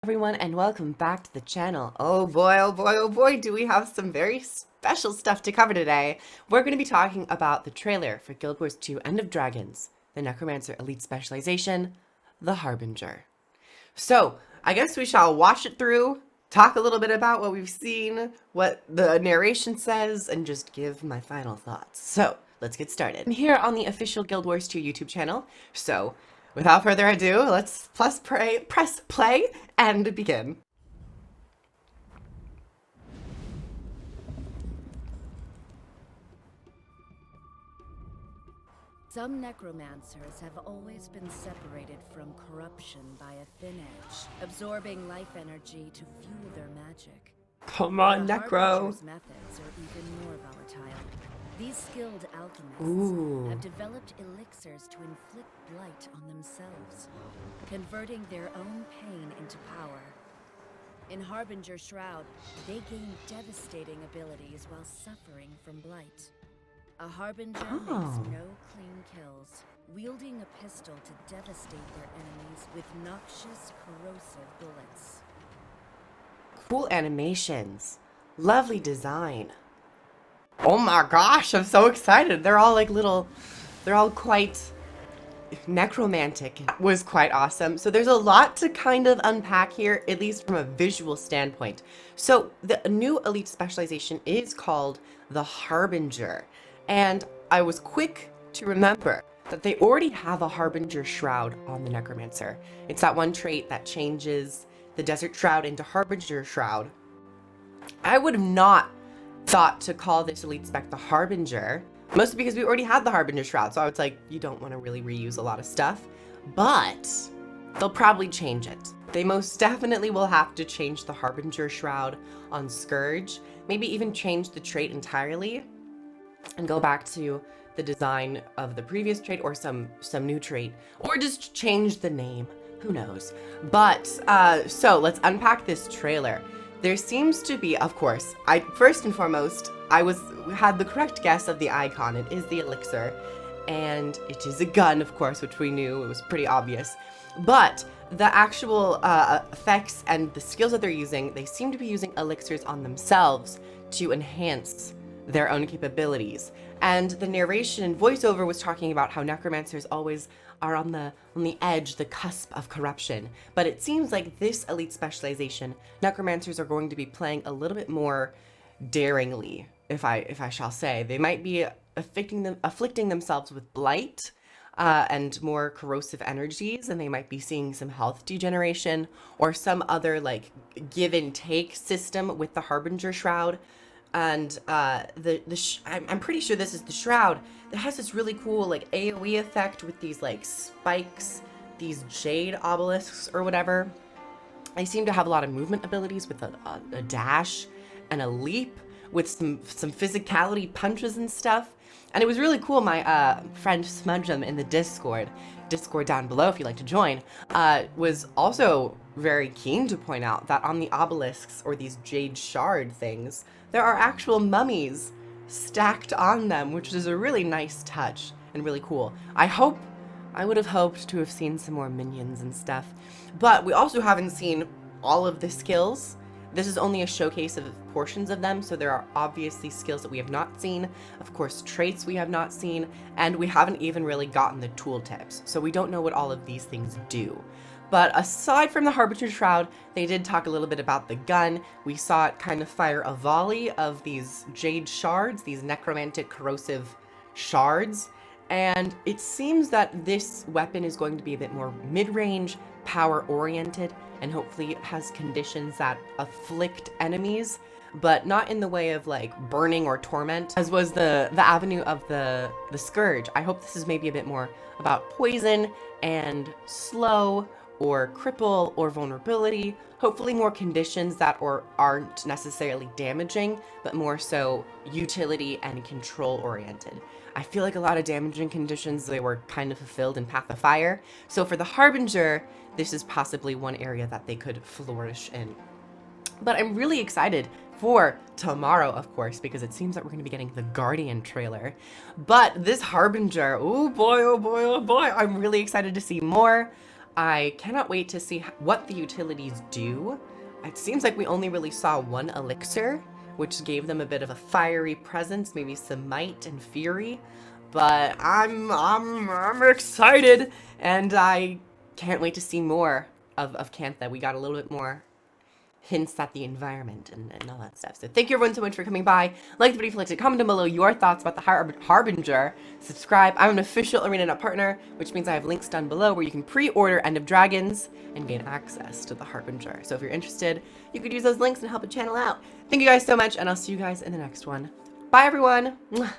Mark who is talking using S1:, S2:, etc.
S1: Everyone, and welcome back to the channel. Oh boy, oh boy, oh boy, do we have some very special stuff to cover today. We're going to be talking about the trailer for Guild Wars 2 End of Dragons, the Necromancer Elite Specialization, the Harbinger. So, I guess we shall watch it through, talk a little bit about what we've seen, what the narration says, and just give my final thoughts. So, let's get started. I'm here on the official Guild Wars 2 YouTube channel, so without further ado, let's press play and begin.
S2: Some necromancers have always been separated from corruption by a thin edge, absorbing life energy to fuel their magic.
S1: Come on,
S2: The
S1: Necro.
S2: Harbinger's methods are even more volatile. These skilled alchemists have developed elixirs to inflict blight on themselves, converting their own pain into power. In Harbinger Shroud, they gain devastating abilities while suffering from blight. A Harbinger makes no clean kills, wielding a pistol to devastate their enemies with noxious, corrosive bullets.
S1: Cool animations. Lovely design. Oh my gosh, I'm so excited. They're all like they're all quite necromantic. It was quite awesome. So there's a lot to kind of unpack here, at least from a visual standpoint. So the new elite specialization is called the Harbinger. And I was quick to remember that they already have a Harbinger Shroud on the Necromancer. It's that one trait that changes the Desert Shroud into Harbinger Shroud. I would have not thought to call this elite spec the Harbinger, mostly because we already had the Harbinger Shroud, so I was like, you don't want to really reuse a lot of stuff, but they'll probably change it. They most definitely will have to change the Harbinger Shroud on Scourge, maybe even change the trait entirely and go back to the design of the previous trait or some new trait, or just change the name, who knows. But so let's unpack this trailer. There seems to be, of course, first and foremost, had the correct guess of the icon. It is the elixir, and it is a gun, of course, which we knew. It was pretty obvious. But the actual effects and the skills that they're using, they seem to be using elixirs on themselves to enhance their own capabilities. And the narration and voiceover was talking about how necromancers always are on the edge, the cusp of corruption. But it seems like this elite specialization, necromancers are going to be playing a little bit more daringly, if I shall say. They might be afflicting themselves with blight and more corrosive energies, and they might be seeing some health degeneration or some other like give and take system with the Harbinger Shroud. And I'm pretty sure this is the Shroud that has this really cool like AoE effect with these like spikes, these jade obelisks or whatever. They seem to have a lot of movement abilities with a dash and a leap with some physicality punches and stuff. And it was really cool. My friend Smudgem in the Discord down below, if you'd like to join, was also very keen to point out that on the obelisks or these jade shard things, there are actual mummies stacked on them, which is a really nice touch and really cool. I would have hoped to have seen some more minions and stuff, but we also haven't seen all of the skills. This is only a showcase of portions of them, so there are obviously skills that we have not seen, of course traits we have not seen, and we haven't even really gotten the tooltips, so we don't know what all of these things do. But aside from the Harbinger Shroud, they did talk a little bit about the gun. We saw it kind of fire a volley of these jade shards, these necromantic corrosive shards, and it seems that this weapon is going to be a bit more mid-range, power-oriented, and hopefully it has conditions that afflict enemies, but not in the way of like burning or torment, as was the avenue of the Scourge. I hope this is maybe a bit more about poison and slow or cripple or vulnerability, hopefully more conditions that aren't necessarily damaging, but more so utility and control oriented. I feel like a lot of damaging conditions, they were kind of fulfilled in Path of Fire. So for the Harbinger, this is possibly one area that they could flourish in. But I'm really excited for tomorrow, of course, because it seems that we're going to be getting the Guardian trailer. But this Harbinger, oh boy, oh boy, oh boy, I'm really excited to see more. I cannot wait to see what the utilities do. It seems like we only really saw one elixir, which gave them a bit of a fiery presence, maybe some might and fury. But I'm excited, and I can't wait to see more of Cantha. We got a little bit more hints at the environment and all that stuff. So thank you everyone so much for coming by. Like the video if you liked it, comment down below your thoughts about the Harbinger. Subscribe. I'm an official Arena partner, which means I have links down below where you can pre-order End of Dragons and gain access to the Harbinger. So if you're interested, you could use those links and help the channel out. Thank you guys so much, and I'll see you guys in the next one. Bye everyone! Mwah.